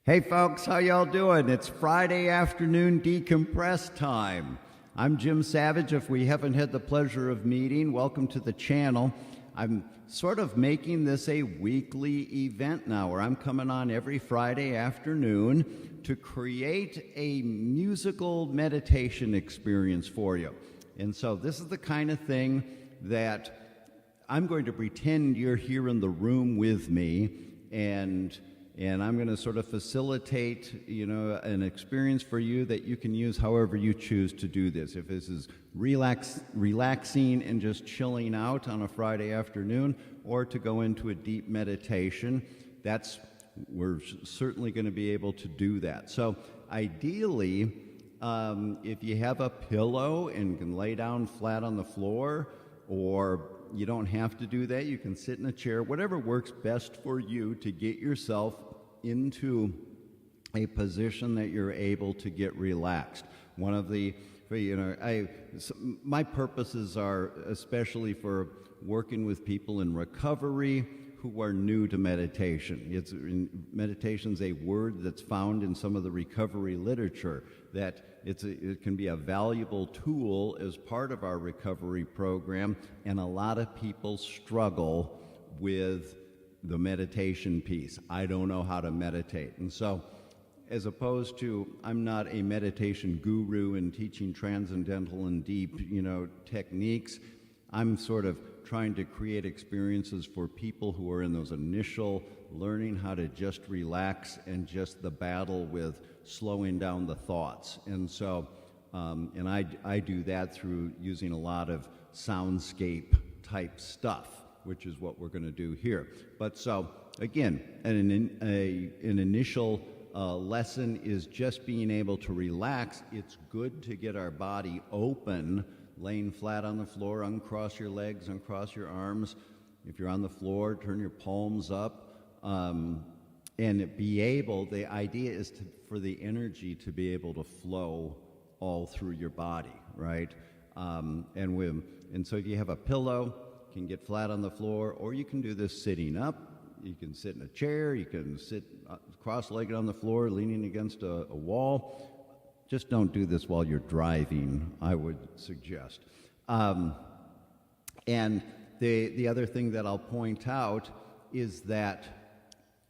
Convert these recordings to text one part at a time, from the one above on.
Hey folks, how y'all doing? It's Friday afternoon decompress time. I'm Jim Savage. If we haven't had the pleasure of meeting, welcome to the channel. I'm sort of making this a weekly event now where I'm coming on every Friday afternoon to create a musical meditation experience for you. And so this is the kind of thing that I'm going to pretend you're here in the room with me, and I'm going to sort of facilitate, an experience for you that you can use however you choose to do this. If this is relaxing and just chilling out on a Friday afternoon, or to go into a deep meditation, we're certainly going to be able to do that. So ideally, if you have a pillow and can lay down flat on the floor, or you don't have to do that, you can sit in a chair, whatever works best for you to get yourself into a position that you're able to get relaxed. One of the, my purposes are especially for working with people in recovery who are new to meditation. Meditation's a word that's found in some of the recovery literature, that it can be a valuable tool as part of our recovery program, and a lot of people struggle with the meditation piece. I don't know how to meditate. And so, as opposed to, I'm not a meditation guru and teaching transcendental and deep, techniques, I'm sort of trying to create experiences for people who are in those initial learning how to just relax and just the battle with slowing down the thoughts. And so, and I do that through using a lot of soundscape type stuff, which is what we're going to do here. But so, again, an initial lesson is just being able to relax. It's good to get our body open, laying flat on the floor, uncross your legs, uncross your arms. If you're on the floor, turn your palms up, and the idea is for the energy to be able to flow all through your body, right? And so if you have a pillow, you can get flat on the floor, or you can do this sitting up. You can sit in a chair, you can sit cross-legged on the floor, leaning against a wall. Just don't do this while you're driving, I would suggest. And the other thing that I'll point out is that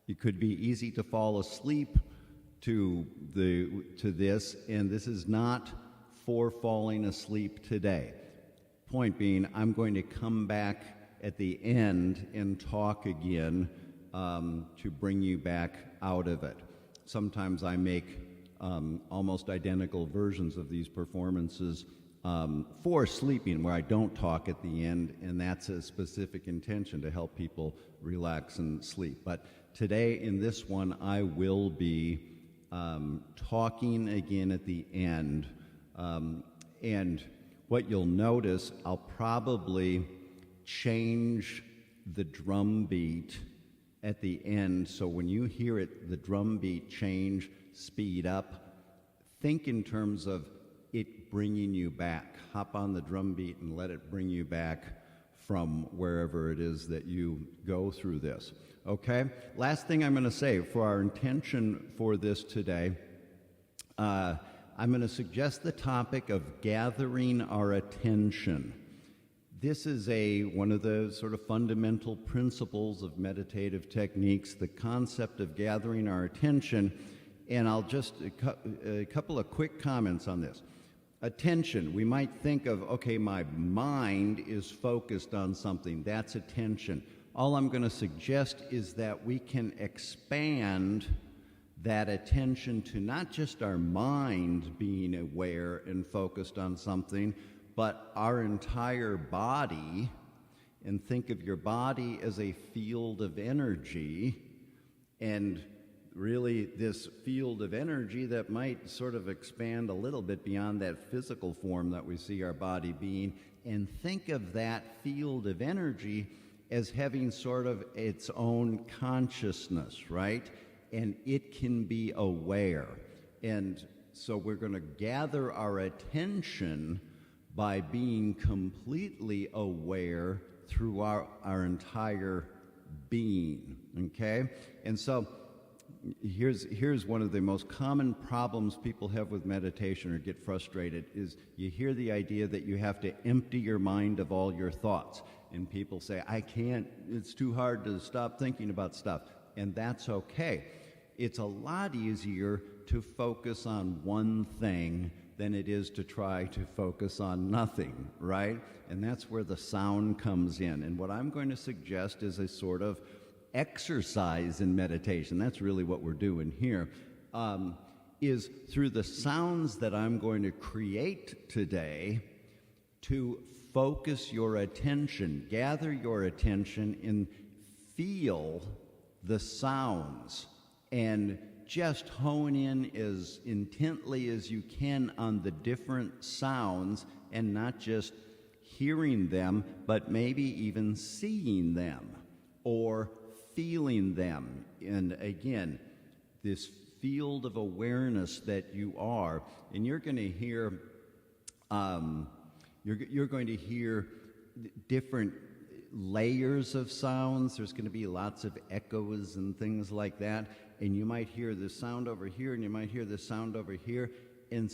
it could be easy to fall asleep to this, and this is not for falling asleep today. Point being, I'm going to come back at the end and talk again to bring you back out of it. Sometimes I make almost identical versions of these performances for sleeping, where I don't talk at the end, and that's a specific intention to help people relax and sleep. But today in this one, I will be talking again at the end, and what you'll notice, I'll probably change the drum beat at the end, so when you hear it, the drum beat change, speed up, think in terms of it bringing you back. Hop on the drum beat and let it bring you back from wherever it is that you go through this. Okay? Last thing I'm going to say, for our intention for this today, I'm going to suggest the topic of gathering our attention. This is one of the sort of fundamental principles of meditative techniques, the concept of gathering our attention. And I'll just, a couple of quick comments on this. Attention, we might think of, okay, my mind is focused on something. That's attention. All I'm going to suggest is that we can expand that attention to not just our mind being aware and focused on something, but our entire body, and think of your body as a field of energy, and really this field of energy that might sort of expand a little bit beyond that physical form that we see our body being, and think of that field of energy as having sort of its own consciousness, right? And it can be aware. And so we're going to gather our attention by being completely aware through our entire being, okay? And so here's one of the most common problems people have with meditation or get frustrated is you hear the idea that you have to empty your mind of all your thoughts. And people say, I can't, it's too hard to stop thinking about stuff. And that's okay. It's a lot easier to focus on one thing than it is to try to focus on nothing, right? And that's where the sound comes in. And what I'm going to suggest is a sort of exercise in meditation. That's really what we're doing here. Is through the sounds that I'm going to create today to focus your attention, gather your attention, and feel the sounds, and just hone in as intently as you can on the different sounds, and not just hearing them, but maybe even seeing them or feeling them. And again, this field of awareness that you are, and you're going to hear you're going to hear different layers of sounds. There's going to be lots of echoes and things like that, and you might hear this sound over here and you might hear this sound over here, and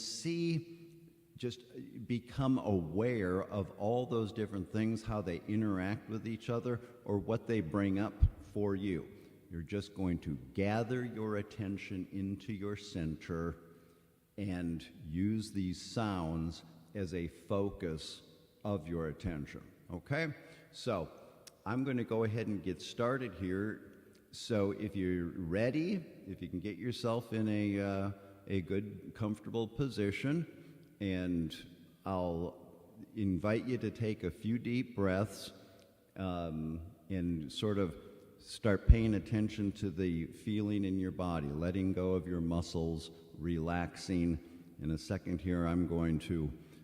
just become aware of all those different things, how they interact with each other or what they bring up for you. You're just going to gather your attention into your center and use these sounds as a focus of your attention, okay? So I'm going to go ahead and get started here. So if you're ready, if you can get yourself in a good, comfortable position, and I'll invite you to take a few deep breaths and sort of start paying attention to the feeling in your body, letting go of your muscles, relaxing. In a second here,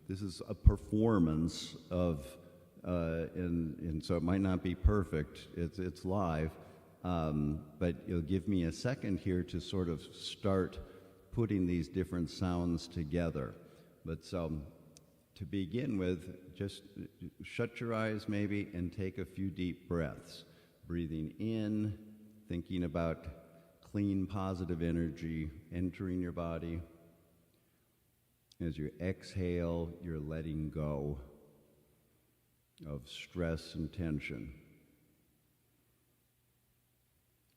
this is a performance of, and so it might not be perfect, it's live, but you'll give me a second here to sort of start putting these different sounds together. But to begin with, just shut your eyes maybe and take a few deep breaths. Breathing in, thinking about clean, positive energy entering your body. As you exhale, you're letting go of stress and tension.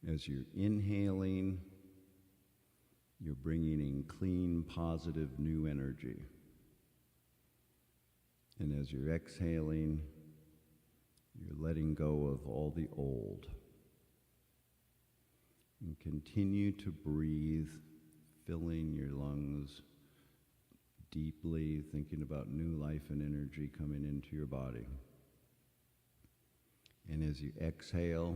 As you're inhaling, you're bringing in clean, positive, new energy. And as you're exhaling, you're letting go of all the old. And continue to breathe, filling your lungs deeply, thinking about new life and energy coming into your body. And as you exhale,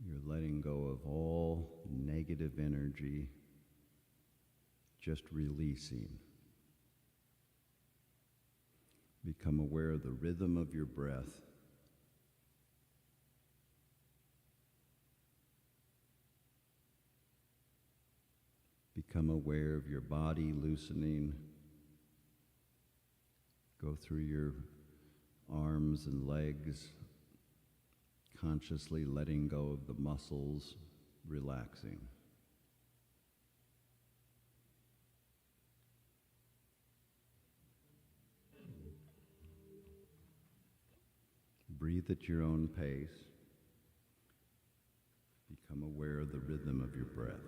you're letting go of all negative energy, just releasing. Become aware of the rhythm of your breath. Become aware of your body loosening. Go through your arms and legs, consciously letting go of the muscles, relaxing. Breathe at your own pace. Become aware of the rhythm of your breath.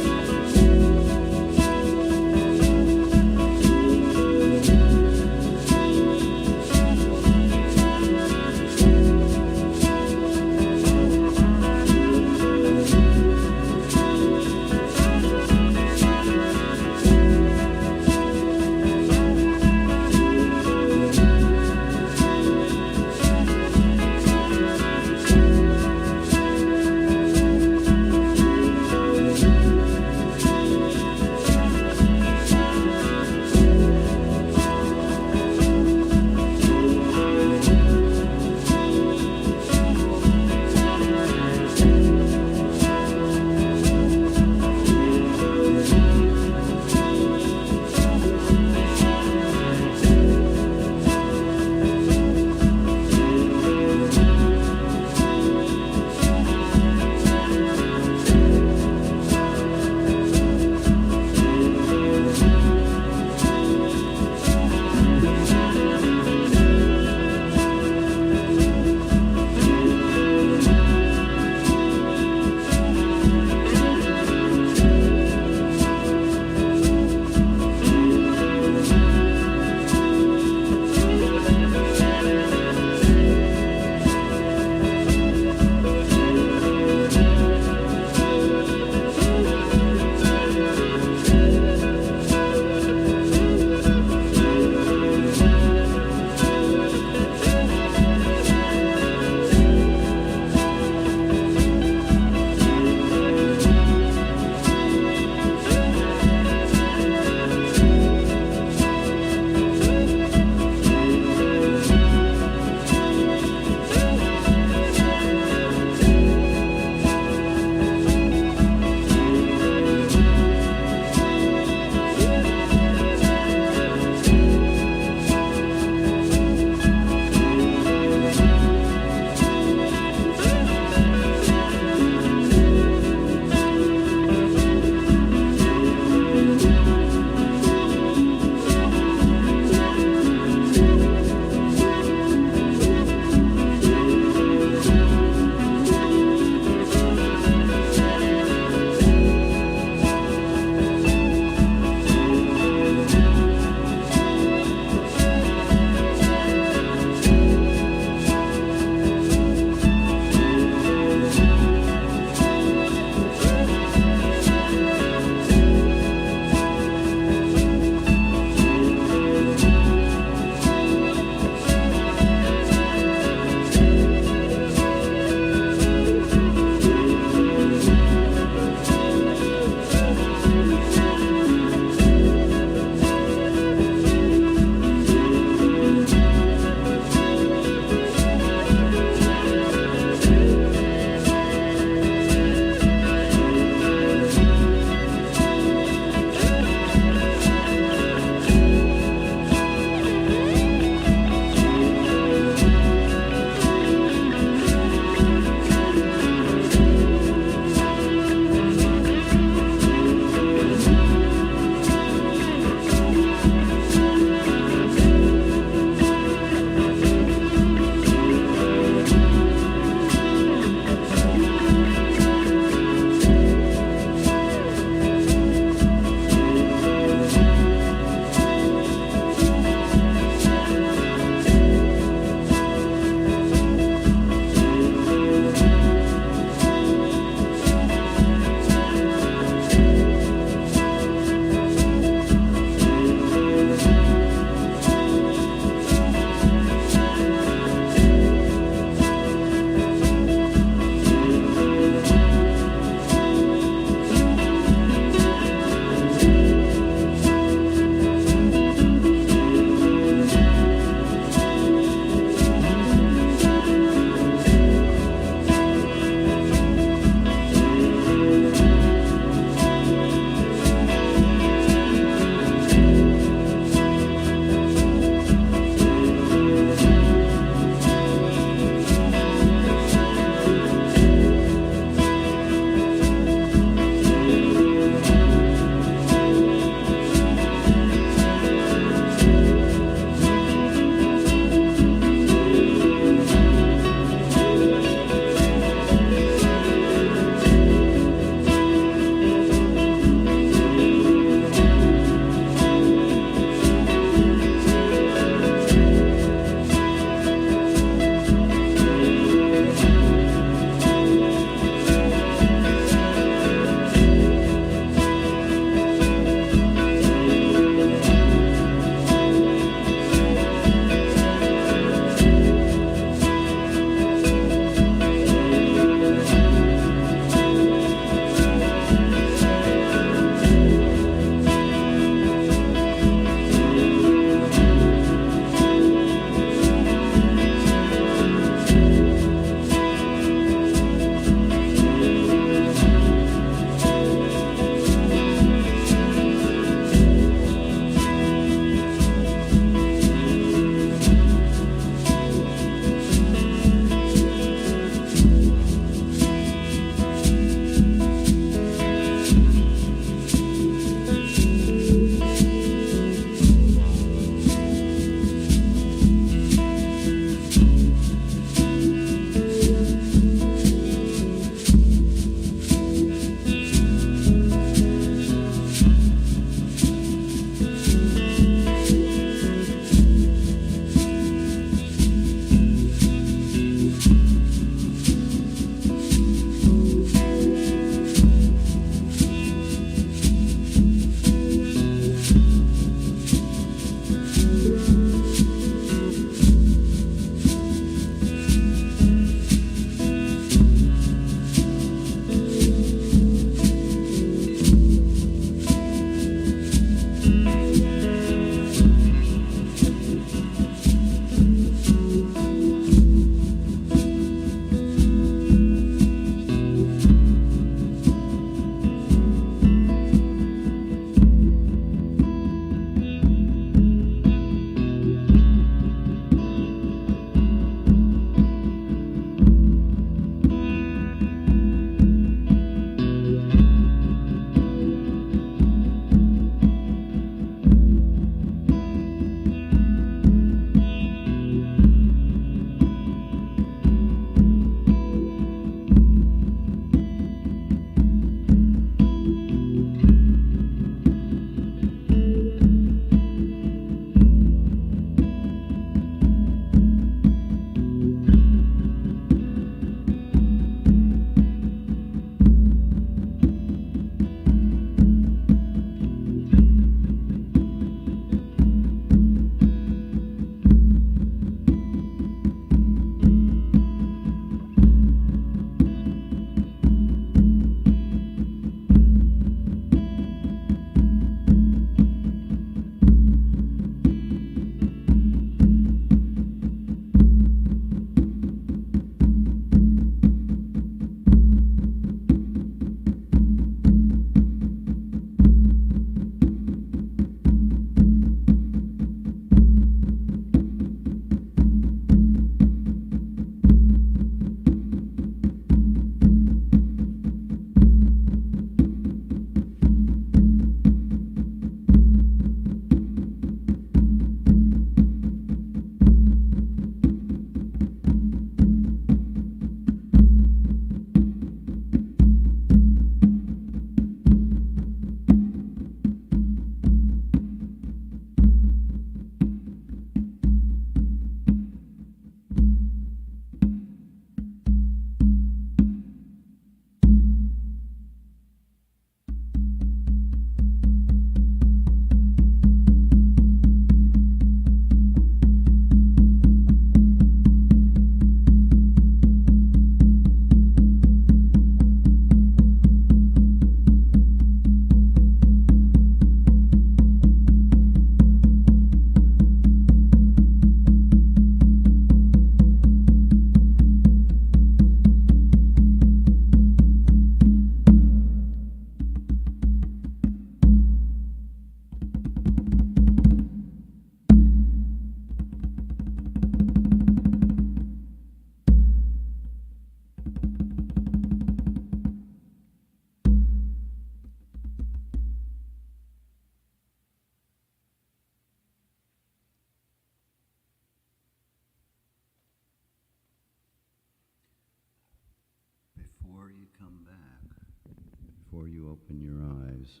before you open your eyes,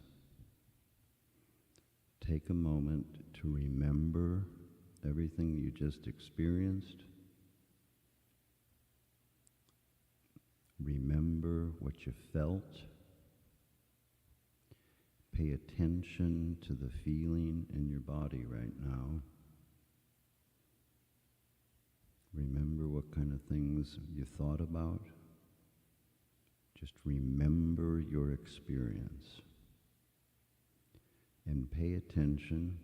take a moment to remember everything you just experienced. Remember what you felt. Pay attention to the feeling in your body right now. Remember what kind of things you thought about. Just remember your experience. And pay attention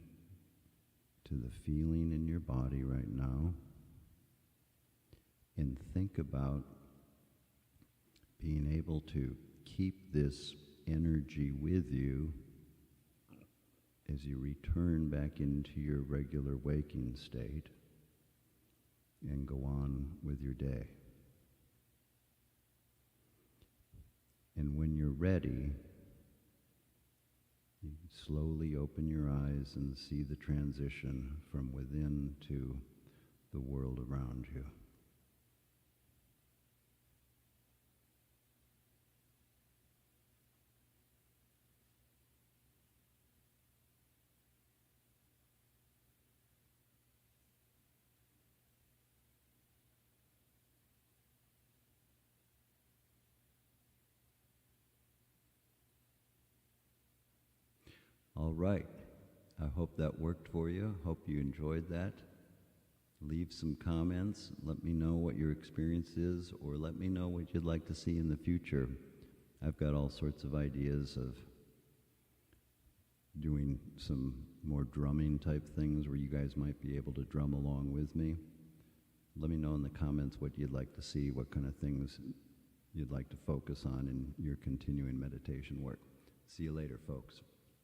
to the feeling in your body right now. And think about being able to keep this energy with you as you return back into your regular waking state and go on with your day. And when you're ready, you slowly open your eyes and see the transition from within to the world around you. All right. I hope that worked for you. Hope you enjoyed that. Leave some comments. Let me know what your experience is, or let me know what you'd like to see in the future. I've got all sorts of ideas of doing some more drumming type things where you guys might be able to drum along with me. Let me know in the comments what you'd like to see, what kind of things you'd like to focus on in your continuing meditation work. See you later, folks.